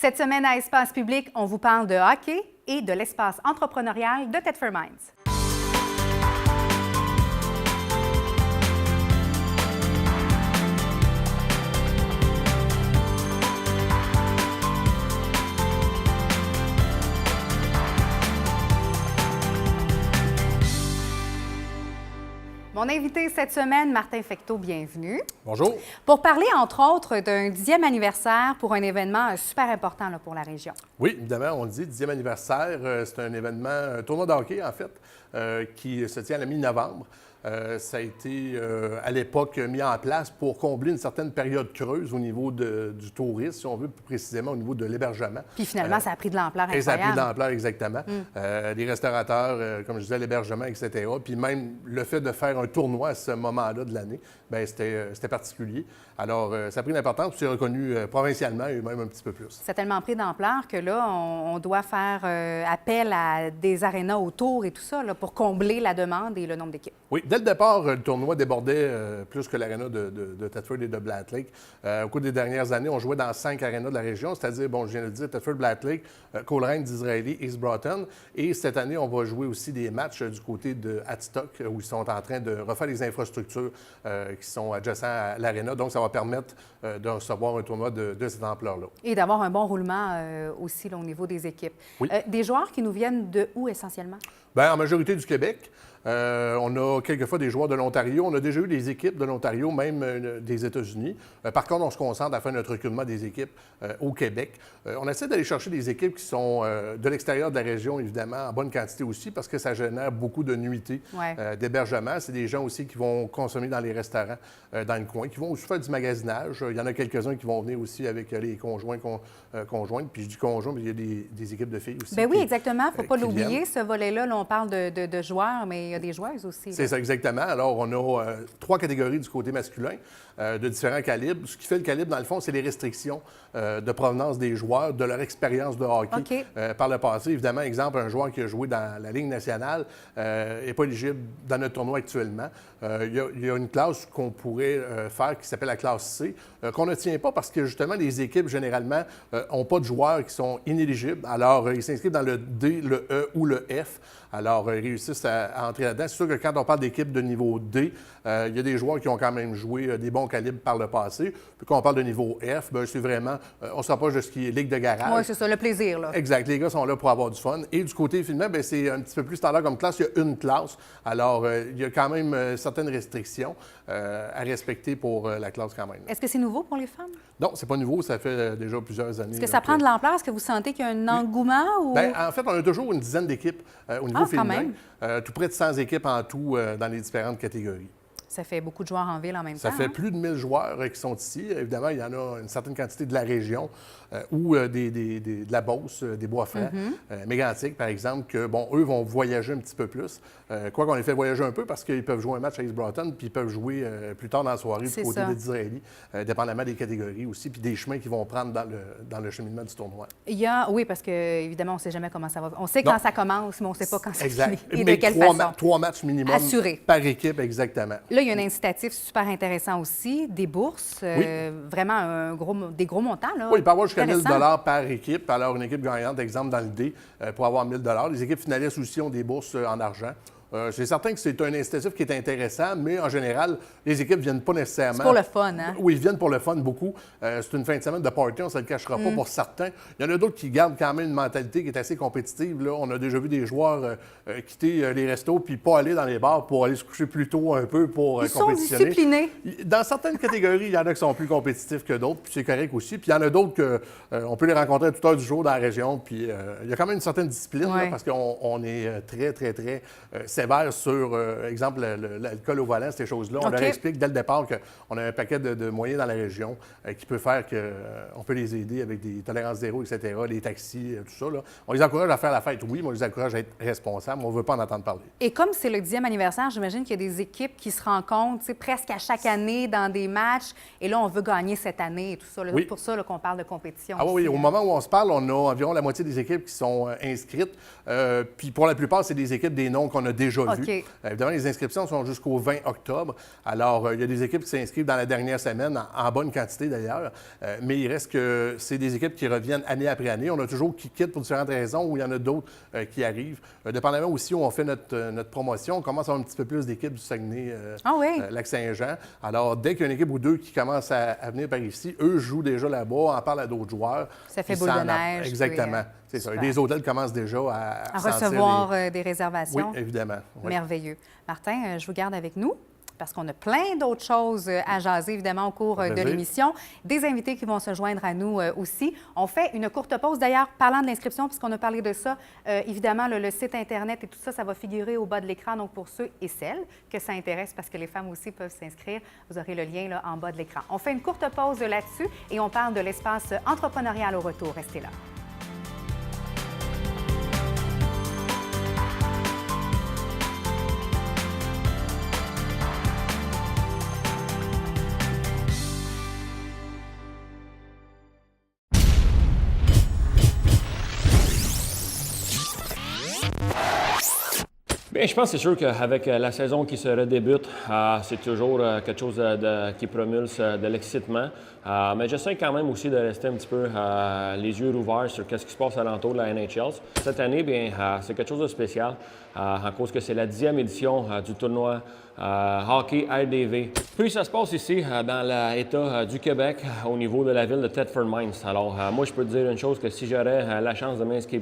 Cette semaine à Espace Public, on vous parle de hockey et de l'espace entrepreneurial de Thetford Mines. Mon invité cette semaine, Martin Fecteau, bienvenue. Bonjour. Pour parler, entre autres, d'un 10e anniversaire pour un événement super important là, pour la région. Oui, évidemment, on le dit, 10e anniversaire, c'est un événement, un tournoi de hockey, en fait, qui se tient à la mi-novembre. Ça a été, à l'époque, mis en place pour combler une certaine période creuse au niveau du tourisme, si on veut, plus précisément au niveau de l'hébergement. Puis finalement, ça a pris de l'ampleur incroyable. Ça a pris de l'ampleur, exactement. Les restaurateurs, comme je disais, l'hébergement, etc. Puis même le fait de faire un tournoi à ce moment-là de l'année, bien, c'était particulier. Alors, ça a pris une importance, puis c'est reconnu provincialement et même un petit peu plus. Ça a tellement pris d'ampleur que là, on doit faire appel à des arénas autour et tout ça là, pour combler la demande et le nombre d'équipes. Oui, dès le départ, le tournoi débordait plus que l'aréna de Thetford et de Black Lake. Au cours des dernières années, on jouait dans 5 arénas de la région, c'est-à-dire, bon, je viens de le dire, Thetford, Black Lake, Coleraine, Disraeli, East Broughton. Et cette année, on va jouer aussi des matchs du côté de Hadstock, où ils sont en train de refaire les infrastructures qui sont adjacentes à l'aréna. Donc, ça va permettre de recevoir un tournoi de cette ampleur-là. Et d'avoir un bon roulement aussi là, au niveau des équipes. Oui. Des joueurs qui nous viennent de où essentiellement? Bien, en majorité du Québec. On a quelquefois des joueurs de l'Ontario. On a déjà eu des équipes de l'Ontario, même des États-Unis. Par contre, on se concentre à faire notre recrutement des équipes au Québec. On essaie d'aller chercher des équipes qui sont de l'extérieur de la région, évidemment, en bonne quantité aussi, parce que ça génère beaucoup de nuitées d'hébergement. C'est des gens aussi qui vont consommer dans les restaurants dans le coin, qui vont aussi faire du magasinage. Il y en a quelques-uns qui vont venir aussi avec les conjointes. Puis je dis conjoints, mais il y a des équipes de filles aussi. Bien oui, exactement. Il ne faut pas l'oublier, viennent. ce volet-là. Là, on parle de joueurs, mais il y a des joueuses aussi. C'est ça, exactement. Alors, on a 3 catégories du côté masculin de différents calibres. Ce qui fait le calibre, dans le fond, c'est les restrictions de provenance des joueurs, de leur expérience de hockey par le passé. Évidemment, exemple, un joueur qui a joué dans la Ligue nationale n'est pas éligible dans notre tournoi actuellement. Il y a une classe qu'on pourrait faire qui s'appelle la classe C, qu'on ne tient pas parce que, justement, les équipes, généralement, n'ont pas de joueurs qui sont inéligibles. Alors, ils s'inscrivent dans le D, le E ou le F. Alors, ils réussissent à entrer là-dedans. C'est sûr que quand on parle d'équipe de niveau D, il y a des joueurs qui ont quand même joué des bons calibres par le passé. Puis quand on parle de niveau F, bien, c'est vraiment, on s'approche de ce qui est ligue de garage. Oui, c'est ça, le plaisir. Là. Exact. Les gars sont là pour avoir du fun. Et du côté féminin, bien, c'est un petit peu plus standard comme classe. Il y a une classe. Alors, il y a quand même certaines restrictions à respecter pour la classe quand même. Est-ce que c'est nouveau pour les femmes? Non, c'est pas nouveau. Ça fait déjà plusieurs années. Est-ce que ça prend de l'ampleur? Est-ce que vous sentez qu'il y a un engouement? Ou... Bien, en fait, on a toujours une dizaine d'équipes au niveau féminin. Tout près de 100 équipes en tout dans les différentes catégories. Ça fait beaucoup de joueurs en ville en même temps. Ça fait plus de 1000 joueurs qui sont ici. Évidemment, il y en a une certaine quantité de la région ou de la Beauce, des Bois-Francs, Mégantic, par exemple, que, bon, eux vont voyager un petit peu plus. Quoi qu'on les fait voyager un peu parce qu'ils peuvent jouer un match à East Broughton, puis ils peuvent jouer plus tard dans la soirée du côté de Disraeli, dépendamment des catégories aussi, puis des chemins qu'ils vont prendre dans le cheminement du tournoi. Oui, parce qu'évidemment, on ne sait jamais comment ça va. On sait quand ça commence, mais on ne sait pas quand ça finit. Et mais de quelle façon. 3 matchs minimum par équipe, exactement. Là, il y a un incitatif super intéressant aussi, des bourses, vraiment des gros montants. Là, oui, il peut y avoir jusqu'à 1 000 $ par équipe. Alors, une équipe gagnante, exemple, dans le D, pour avoir 1 000 $. Les équipes finalistes aussi ont des bourses en argent. C'est certain que c'est un incitatif qui est intéressant, mais en général, les équipes ne viennent pas nécessairement... C'est pour le fun, hein? Oui, ils viennent pour le fun beaucoup. C'est une fin de semaine de party, on ne se le cachera pas pour certains. Il y en a d'autres qui gardent quand même une mentalité qui est assez compétitive. Là, on a déjà vu des joueurs quitter les restos puis pas aller dans les bars pour aller se coucher plus tôt un peu pour compétitionner. Ils sont disciplinés. Dans certaines catégories, il y en a qui sont plus compétitifs que d'autres, puis c'est correct aussi. Puis il y en a d'autres qu'on peut les rencontrer à toute heure du jour dans la région. Puis il y a quand même une certaine discipline là, parce qu'on est très, très, très sévère sur, exemple, l'alcool au volant, ces choses-là. On leur explique dès le départ qu'on a un paquet de moyens dans la région qui peut faire qu'on peut les aider avec des tolérances zéro, etc., les taxis, tout ça. Là. On les encourage à faire la fête, oui, mais on les encourage à être responsables. On ne veut pas en entendre parler. Et comme c'est le 10e anniversaire, j'imagine qu'il y a des équipes qui se rencontrent presque à chaque année dans des matchs. Et là, on veut gagner cette année et tout ça. C'est pour ça qu'on parle de compétition. Ah oui, au moment où on se parle, on a environ la moitié des équipes qui sont inscrites. Puis pour la plupart, c'est des équipes des noms qu'on a déjà déjà vu. Évidemment, les inscriptions sont jusqu'au 20 octobre. Alors, il y a des équipes qui s'inscrivent dans la dernière semaine, en bonne quantité d'ailleurs, mais il reste que c'est des équipes qui reviennent année après année. On a toujours qui quittent pour différentes raisons, ou il y en a d'autres qui arrivent. Dépendamment aussi où on fait notre promotion, on commence à avoir un petit peu plus d'équipes du Saguenay, Lac-Saint-Jean. Alors, dès qu'il y a une équipe ou deux qui commencent à venir par ici, eux jouent déjà là-bas, en parlent à d'autres joueurs. Ça fait boule de neige. Exactement. C'est ça. Les hôtels commencent déjà à recevoir des réservations. Oui, évidemment. Oui. Merveilleux. Martin, je vous garde avec nous parce qu'on a plein d'autres choses à jaser, évidemment, au cours de l'émission. Des invités qui vont se joindre à nous aussi. On fait une courte pause. D'ailleurs, parlant de l'inscription, puisqu'on a parlé de ça, évidemment, le site Internet et tout ça, ça va figurer au bas de l'écran. Donc, pour ceux et celles que ça intéresse, parce que les femmes aussi peuvent s'inscrire, vous aurez le lien là, en bas de l'écran. On fait une courte pause là-dessus et on parle de l'espace entrepreneurial au retour. Restez là. Bien, je pense que c'est sûr qu'avec la saison qui se redébute, c'est toujours quelque chose qui promulse de l'excitement. Mais j'essaie quand même aussi de rester un petit peu les yeux ouverts sur ce qui se passe alentour de la NHL. Cette année, bien, c'est quelque chose de spécial en cause que c'est la 10e édition du tournoi hockey RDV. Puis ça se passe ici dans l'État du Québec au niveau de la ville de Thetford Mines. Alors moi je peux te dire une chose, que si j'aurais la chance de m'inscrire,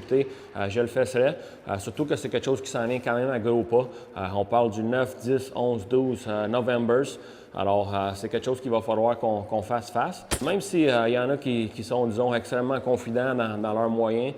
je le ferais. Surtout que c'est quelque chose qui s'en vient quand même à gros pas. On parle du 9, 10, 11, 12 Novembers. Alors, c'est quelque chose qu'il va falloir qu'on fasse face. Même s'il y en a qui sont, disons, extrêmement confidents dans leurs moyens,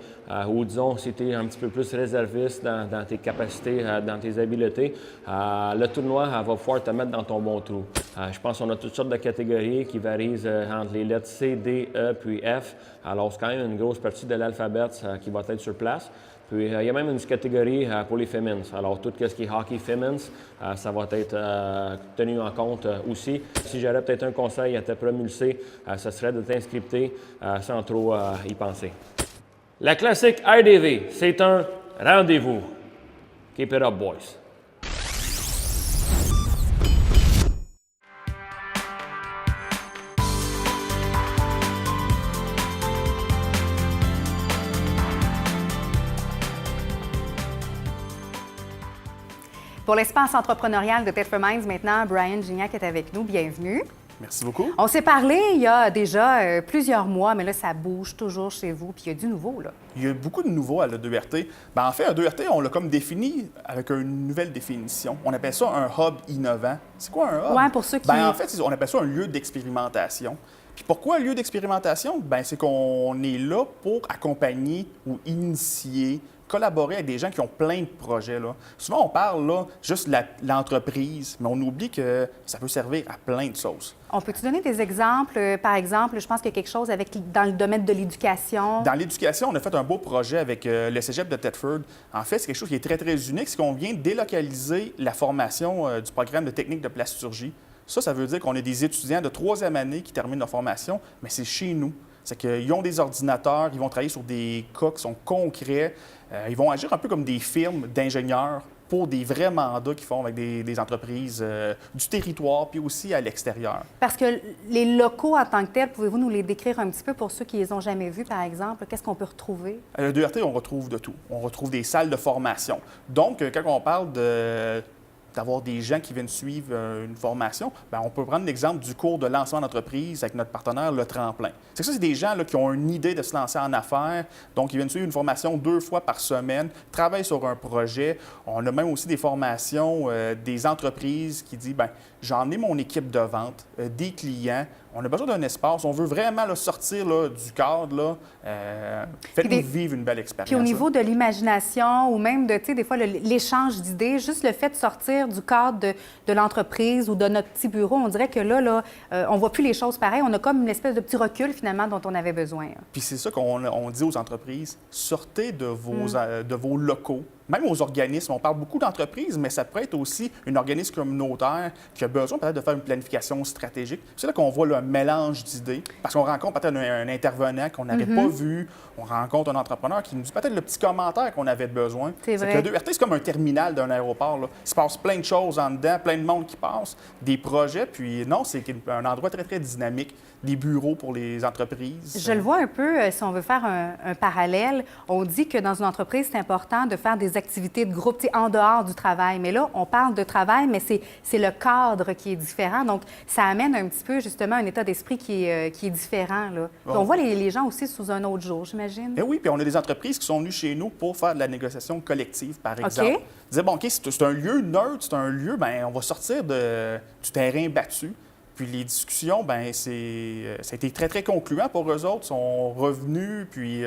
ou, disons, si tu es un petit peu plus réserviste dans tes capacités, dans tes habiletés, le tournoi va pouvoir te mettre dans ton bon trou. Je pense qu'on a toutes sortes de catégories qui varient entre les lettres C, D, E, puis F. Alors, c'est quand même une grosse partie de l'alphabet qui va être sur place. Puis, il y a même une catégorie pour les Femmes. Alors, tout ce qui est hockey Femmes, ça va être tenu en compte aussi. Si j'aurais peut-être un conseil à te promulser, ce serait de t'inscripter sans trop y penser. La classique RDV, c'est un rendez-vous. Keep it up, boys. Pour l'espace entrepreneurial de Thetford Mines, maintenant, Brian Gignac est avec nous. Bienvenue. Merci beaucoup. On s'est parlé il y a déjà plusieurs mois, mais là, ça bouge toujours chez vous, puis il y a du nouveau, là. Il y a beaucoup de nouveaux à l'E2RT. En fait, l'E2RT, on l'a comme défini avec une nouvelle définition. On appelle ça un hub innovant. C'est quoi un hub? Oui, pour ceux qui... En fait, on appelle ça un lieu d'expérimentation. Puis pourquoi un lieu d'expérimentation? C'est qu'on est là pour accompagner ou initier, collaborer avec des gens qui ont plein de projets. Là. Souvent, on parle là, juste de l'entreprise, mais on oublie que ça peut servir à plein de choses. On peut-tu donner des exemples? Par exemple, je pense qu'il y a quelque chose dans le domaine de l'éducation. Dans l'éducation, on a fait un beau projet avec le Cégep de Thetford. En fait, c'est quelque chose qui est très, très unique, c'est qu'on vient délocaliser la formation du programme de technique de plasturgie. Ça veut dire qu'on a des étudiants de 3e année qui terminent leur formation, mais c'est chez nous. C'est qu'ils ont des ordinateurs, ils vont travailler sur des cas qui sont concrets. Ils vont agir un peu comme des firmes d'ingénieurs pour des vrais mandats qu'ils font avec des entreprises du territoire, puis aussi à l'extérieur. Parce que les locaux en tant que tels, pouvez-vous nous les décrire un petit peu pour ceux qui les ont jamais vus, par exemple? Qu'est-ce qu'on peut retrouver? À l'E2RT, on retrouve de tout. On retrouve des salles de formation. Donc, quand on parle d'avoir des gens qui viennent suivre une formation, on peut prendre l'exemple du cours de lancement d'entreprise avec notre partenaire Le Tremplin. C'est des gens là, qui ont une idée de se lancer en affaires, donc ils viennent suivre une formation 2 fois par semaine, travaillent sur un projet. On a même aussi des formations des entreprises qui disent, j'en ai mon équipe de vente, des clients, on a besoin d'un espace, on veut vraiment là, sortir là, du cadre, faites-nous vivre une belle expérience. Puis au niveau de l'imagination ou même de, des fois, l'échange d'idées, juste le fait de sortir du cadre de l'entreprise ou de notre petit bureau, on dirait que là on ne voit plus les choses pareilles. On a comme une espèce de petit recul, finalement, dont on avait besoin. Puis c'est ça qu'on dit aux entreprises, sortez de vos locaux, même aux organismes. On parle beaucoup d'entreprises, mais ça peut être aussi un organisme communautaire qui a besoin peut-être de faire une planification stratégique. C'est là qu'on voit là, un mélange d'idées, parce qu'on rencontre peut-être un intervenant qu'on n'avait pas vu, on rencontre un entrepreneur qui nous dit peut-être le petit commentaire qu'on avait besoin. C'est vrai. Que le ERT, c'est comme un terminal d'un aéroport. Là. Il se passe plein de choses en dedans, plein de monde qui passe, des projets, puis non, c'est un endroit très, très dynamique, des bureaux pour les entreprises. Je le vois un peu, si on veut faire un parallèle, on dit que dans une entreprise, c'est important de faire des activités de groupe en dehors du travail. Mais là, on parle de travail, mais c'est le cadre qui est différent. Donc, ça amène un petit peu, justement, un état d'esprit qui est différent. Là. Puis on voit les gens aussi sous un autre jour, j'imagine. Et oui, puis on a des entreprises qui sont venues chez nous pour faire de la négociation collective, par exemple. OK. Dire, bon, OK, c'est un lieu neutre, c'est un lieu, bien, on va sortir du terrain battu. Puis les discussions, bien, ça a été très, très concluant pour eux autres. Ils sont revenus, puis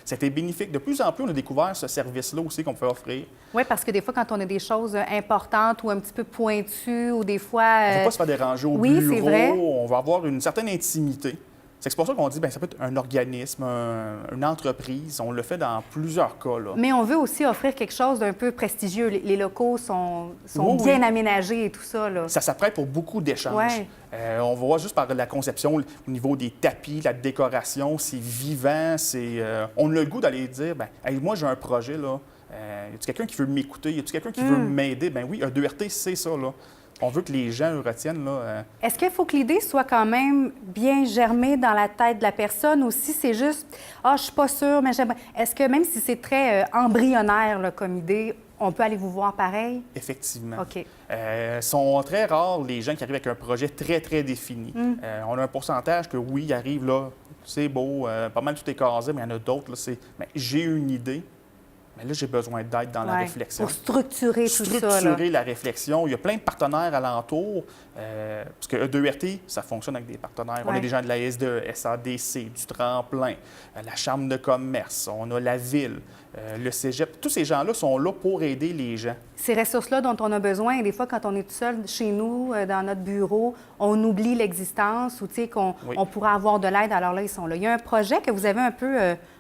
ça a été bénéfique. De plus en plus, on a découvert ce service-là aussi qu'on peut offrir. Oui, parce que des fois, quand on a des choses importantes ou un petit peu pointues, ou des fois... On ne va pas se faire déranger au oui, bureau. C'est vrai. On va avoir une certaine intimité. C'est pour ça qu'on dit, bien, ça peut être un organisme, une entreprise. On le fait dans plusieurs cas. Là. Mais on veut aussi offrir quelque chose d'un peu prestigieux. Les locaux sont Oui, bien aménagés et tout ça. Là. Ça s'apprête pour beaucoup d'échanges. Ouais. On voit juste par la conception, au niveau des tapis, la décoration, c'est vivant. On a le goût d'aller dire, bien, hey, moi, j'ai un projet, là. Y a-t-il quelqu'un qui veut m'écouter? Y a-t-il quelqu'un qui veut m'aider? Bien oui, un 2RT, c'est ça, là. On veut que les gens retiennent. Là, Est-ce qu'il faut que l'idée soit quand même bien germée dans la tête de la personne ou si c'est juste « Ah, je suis pas sûre, mais j'aimerais... » Est-ce que même si c'est très embryonnaire là, comme idée, on peut aller vous voir pareil? Effectivement. OK. Sont très rares les gens qui arrivent avec un projet très, très défini. On a un pourcentage que oui, ils arrivent là, c'est beau, pas mal tout est casé, mais il y en a d'autres, là, c'est « j'ai une idée ». Mais là, j'ai besoin d'aide dans la réflexion. Pour structurer tout ça. Structurer la réflexion. Il y a plein de partenaires alentour. Parce que E2RT, ça fonctionne avec des partenaires. On a des gens de la SDE, SADC, du Tremplin, la Chambre de commerce, on a la Ville, le Cégep. Tous ces gens-là sont là pour aider les gens. Ces ressources-là dont on a besoin, et des fois, quand on est tout seul chez nous, dans notre bureau, on oublie l'existence ou qu'on on pourrait avoir de l'aide. Alors là, ils sont là. Il y a un projet que vous avez un peu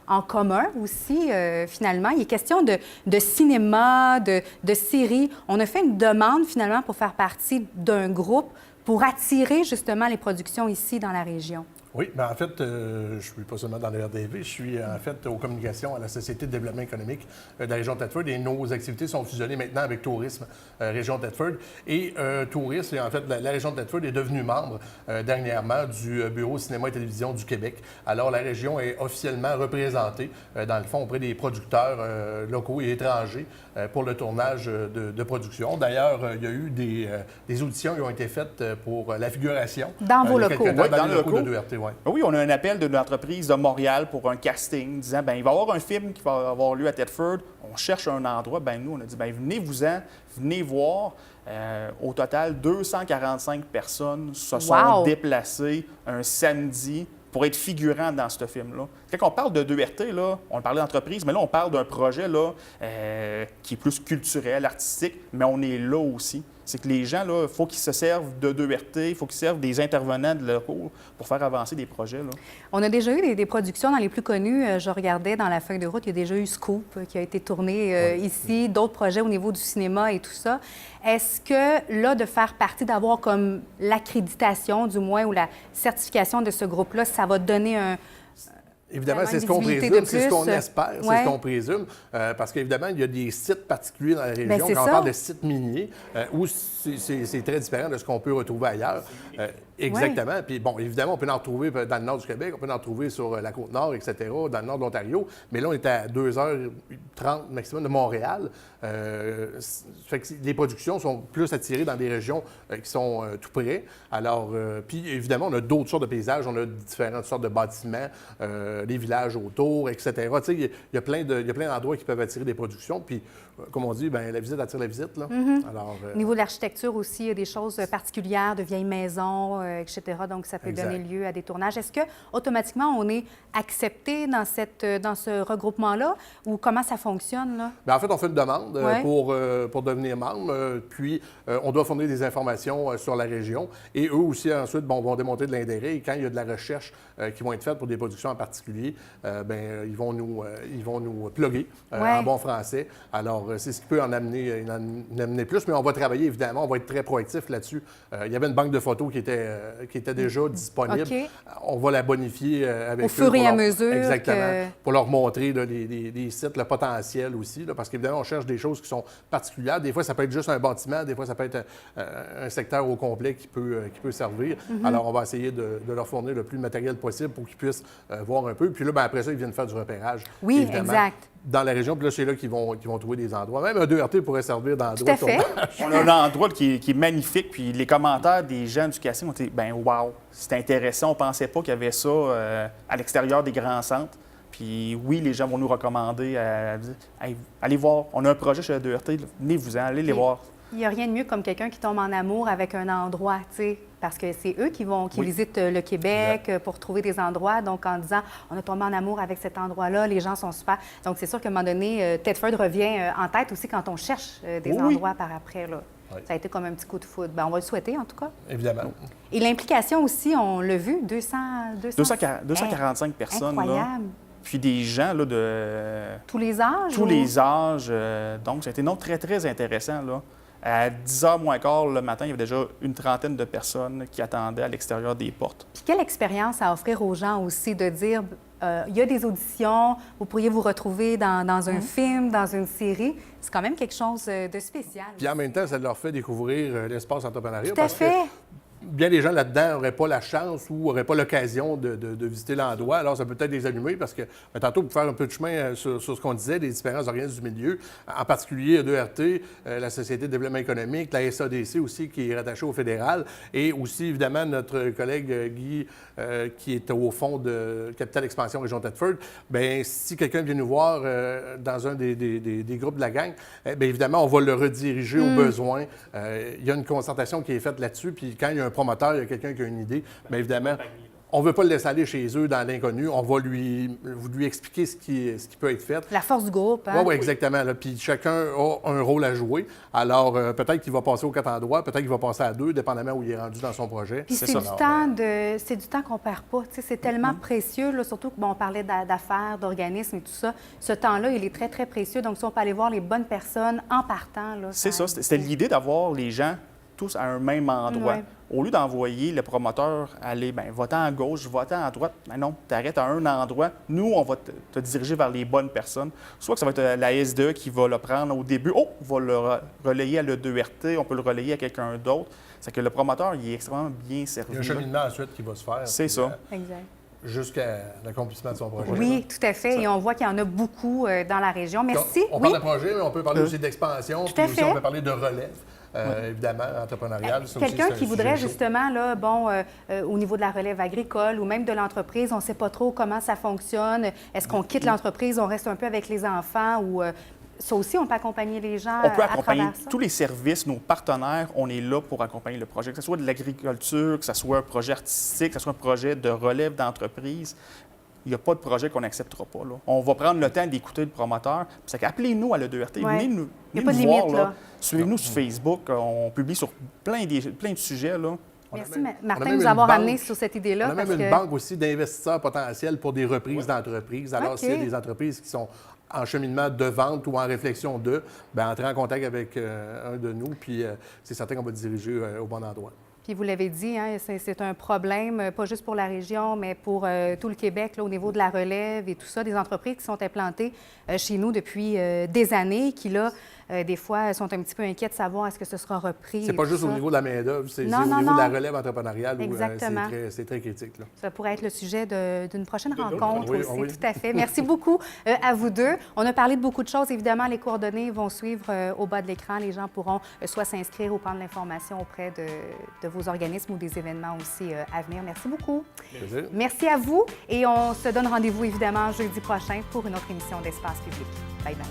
en commun aussi, finalement. Il est question de cinéma, de séries. On a fait une demande, finalement, pour faire partie d'un groupe pour attirer, justement, les productions ici, dans la région. Oui, bien en fait, je ne suis pas seulement dans le RDV, je suis en fait aux communications à la Société de développement économique de la région de Thetford et nos activités sont fusionnées maintenant avec Tourisme région de Thetford. Et Tourisme, en fait, la région de Thetford est devenue membre dernièrement du Bureau cinéma et télévision du Québec. Alors, la région est officiellement représentée, dans le fond, auprès des producteurs locaux et étrangers pour le tournage de production. D'ailleurs, il y a eu des auditions qui ont été faites pour la figuration. Dans vos locaux. Oui, dans les locaux de 2RT. Ouais. Oui, on a un appel de l'entreprise de Montréal pour un casting disant bien, il va y avoir un film qui va avoir lieu à Thetford. On cherche un endroit. Bien, nous, on a dit bien, venez-vous-en, venez voir. Au total, 245 personnes se sont déplacées un samedi pour être figurants dans ce film-là. Quand on parle de 2RT, là, on parlait d'entreprise, mais là, on parle d'un projet là, qui est plus culturel, artistique, mais on est là aussi. C'est que les gens, il faut qu'ils se servent de 2RT, il faut qu'ils servent des intervenants de locaux pour faire avancer des projets. Là. On a déjà eu des productions dans les plus connues. Je regardais dans la feuille de route, il y a déjà eu Scoop qui a été tourné ici, d'autres projets au niveau du cinéma et tout ça. Est-ce que, là, de faire partie, d'avoir comme l'accréditation, du moins, ou la certification de ce groupe-là, ça va donner un... Évidemment, c'est ce qu'on présume, c'est ce qu'on espère, c'est ce qu'on présume, parce qu'évidemment, il y a des sites particuliers dans la région, quand on parle de sites miniers, où c'est très différent de ce qu'on peut retrouver ailleurs. Exactement. Puis bon, évidemment, on peut en retrouver dans le nord du Québec, on peut en retrouver sur la Côte-Nord, etc., dans le nord de l'Ontario, mais là, on est à 2h30 maximum de Montréal. Fait que les productions sont plus attirées dans des régions qui sont tout près. Alors, puis évidemment, on a d'autres sortes de paysages, on a différentes sortes de bâtiments, les villages autour, etc. Tu sais, il y a plein d'endroits qui peuvent attirer des productions. Puis, comme on dit, bien, la visite attire la visite. Là. Alors, au niveau de l'architecture aussi, il y a des choses particulières, de vieilles maisons, etc. Donc, ça peut Exact. donner lieu à des tournages. Est-ce que automatiquement on est accepté dans ce regroupement-là ou comment ça fonctionne, là? Bien, en fait, on fait une demande Ouais. pour devenir membre, puis on doit fournir des informations sur la région. Et eux aussi, ensuite, vont démontrer de l'intérêt. Et quand il y a de la recherche qui vont être faites pour des productions en particulier, ils vont nous plugger Ouais. en bon français. Alors, c'est ce qui peut en amener plus, mais on va travailler, évidemment, on va être très proactif là-dessus. Il y avait une banque de photos qui était déjà disponible. OK. On va la bonifier avec Au eux fur et pour à leur- mesure Exactement. que- Pour leur montrer là, les sites, le potentiel aussi, là, parce qu'évidemment, on cherche des choses qui sont particulières. Des fois, ça peut être juste un bâtiment, des fois, ça peut être un secteur au complet qui peut servir. Mm-hmm. Alors, on va essayer de leur fournir le plus de matériel possible pour qu'ils puissent voir un peu. Puis là, après ça, ils viennent faire du repérage. Oui, évidemment, exact. dans la région. Puis là, c'est là qu'ils vont trouver des endroits. Même un 2RT pourrait servir d'endroit. Tout à fait. On a un endroit qui est magnifique, puis les commentaires des gens du casting ont été « ben wow, c'est intéressant, on pensait pas qu'il y avait ça à l'extérieur des grands centres ». Puis oui, les gens vont nous recommander à dire hey, allez voir, on a un projet chez la 2RT, là, venez-vous-en, allez les Oui. voir. Il n'y a rien de mieux comme quelqu'un qui tombe en amour avec un endroit, tu sais, parce que c'est eux qui Oui. visitent le Québec pour trouver des endroits. Donc, en disant, on a tombé en amour avec cet endroit-là, les gens sont super. Donc, c'est sûr qu'à un moment donné, Thetford revient en tête aussi quand on cherche des Oui. endroits par après, là. Oui. Ça a été comme un petit coup de foudre. Ben, on va le souhaiter, en tout cas. Évidemment. Et l'implication aussi, on l'a vu, 245 personnes, là, incroyable. puis des gens là, de Tous les âges? tous ou- les âges. Donc, ça a été très, très intéressant. Là. À 10h moins quart le matin, il y avait déjà une trentaine de personnes qui attendaient à l'extérieur des portes. Puis quelle expérience à offrir aux gens aussi de dire, il y a des auditions, vous pourriez vous retrouver dans un film, dans une série. C'est quand même quelque chose de spécial. Puis en même temps, ça leur fait découvrir l'espace entrepreneuriat. Tout à parce que fait. bien des gens là-dedans n'auraient pas la chance ou n'auraient pas l'occasion de visiter l'endroit. Alors, ça peut peut-être les allumer parce que, tantôt, pour faire un peu de chemin sur ce qu'on disait, les différents organismes du milieu, en particulier 2RT, la Société de développement économique, la SADC aussi, qui est rattachée au fédéral, et aussi, évidemment, notre collègue Guy, qui est au fond de Capital Expansion Région Thetford. Bien, si quelqu'un vient nous voir dans un des groupes de la gang, bien évidemment, on va le rediriger au besoin. Il y a une concertation qui est faite là-dessus, puis quand il y a un promoteur, il y a quelqu'un qui a une idée, bien évidemment, on ne veut pas le laisser aller chez eux dans l'inconnu. On va lui expliquer ce qui peut être fait. La force du groupe, hein? Oui, exactement. Là. Puis chacun a un rôle à jouer. Alors, peut-être qu'il va passer aux 4 endroits, peut-être qu'il va passer à 2, dépendamment où il est rendu dans son projet. Puis C'est c'est ça. du temps qu'on perd pas. Tu sais, c'est tellement précieux, là, surtout que on parlait d'affaires, d'organismes et tout ça. Ce temps-là, il est très, très précieux. Donc, si on peut aller voir les bonnes personnes en partant, là, C'est ça. C'était l'idée d'avoir les gens tous à un même endroit. Ouais. Au lieu d'envoyer le promoteur aller, bien, votant à gauche, votant à droite, ben non, t'arrêtes à un endroit. Nous, on va te diriger vers les bonnes personnes. Soit que ça va être la SDE qui va le prendre au début. Oh, on va le relayer à le 2RT, on peut le relayer à quelqu'un d'autre. C'est que le promoteur, il est extrêmement bien servi. Il y a un cheminement ensuite qui va se faire. C'est puis, ça. Exact. Jusqu'à l'accomplissement de son projet. Oui, tout à fait. Et on voit qu'il y en a beaucoup dans la région. Merci. On Oui. parle de projet, mais on peut parler aussi d'expansion, Tout puis à aussi fait. on peut parler de relève, évidemment, entrepreneuriale. Ça aussi, Quelqu'un c'est un qui sujet voudrait chaud. justement, là, au niveau de la relève agricole ou même de l'entreprise, on ne sait pas trop comment ça fonctionne. Est-ce qu'on quitte l'entreprise, on reste un peu avec les enfants ou ça aussi, on peut accompagner les gens On peut à accompagner travers ça? tous les services, nos partenaires, on est là pour accompagner le projet, que ce soit de l'agriculture, que ce soit un projet artistique, que ce soit un projet de relève d'entreprise. Il n'y a pas de projet qu'on n'acceptera pas. Là. On va prendre le temps d'écouter le promoteur. C'est qu'appelez-nous à le 2RT. Ouais. Venez nous, Il y a venez pas de nous voir. limite, Là. là. Suivez-nous sur Facebook. On publie sur plein de sujets. Là. Merci, on a Martin, même de nous une avoir banque. amené sur cette idée-là. On a même parce une que- banque aussi d'investisseurs potentiels pour des reprises d'entreprises. Alors, OK. s'il y a des entreprises qui sont en cheminement de vente ou en réflexion de, bien, entrez en contact avec un de nous, puis c'est certain qu'on va diriger au bon endroit. Puis vous l'avez dit, hein, c'est un problème, pas juste pour la région, mais pour tout le Québec, là, au niveau de la relève et tout ça, des entreprises qui sont implantées chez nous depuis des années, qui, là, des fois, sont un petit peu inquiets de savoir est-ce que ce sera repris. C'est et pas tout juste au ça. niveau de la main-d'œuvre, c'est Non, au non, niveau de la non. relève entrepreneuriale où Exactement. c'est très critique. Là. Ça pourrait être le sujet d'une prochaine rencontre Oui, aussi, oui. tout à fait. Merci beaucoup à vous deux. On a parlé de beaucoup de choses. Évidemment, les coordonnées vont suivre au bas de l'écran. Les gens pourront soit s'inscrire ou prendre l'information auprès de vos organismes ou des événements aussi à venir. Merci beaucoup. Plaisir. Merci à vous et on se donne rendez-vous évidemment jeudi prochain pour une autre émission d'Espace public. Bye bye.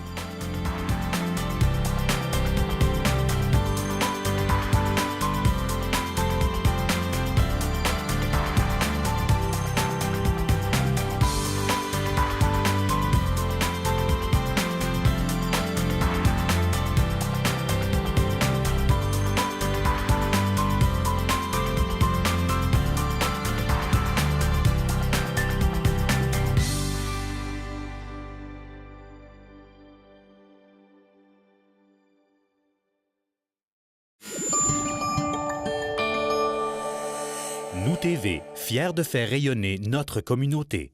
TV, fiers de faire rayonner notre communauté.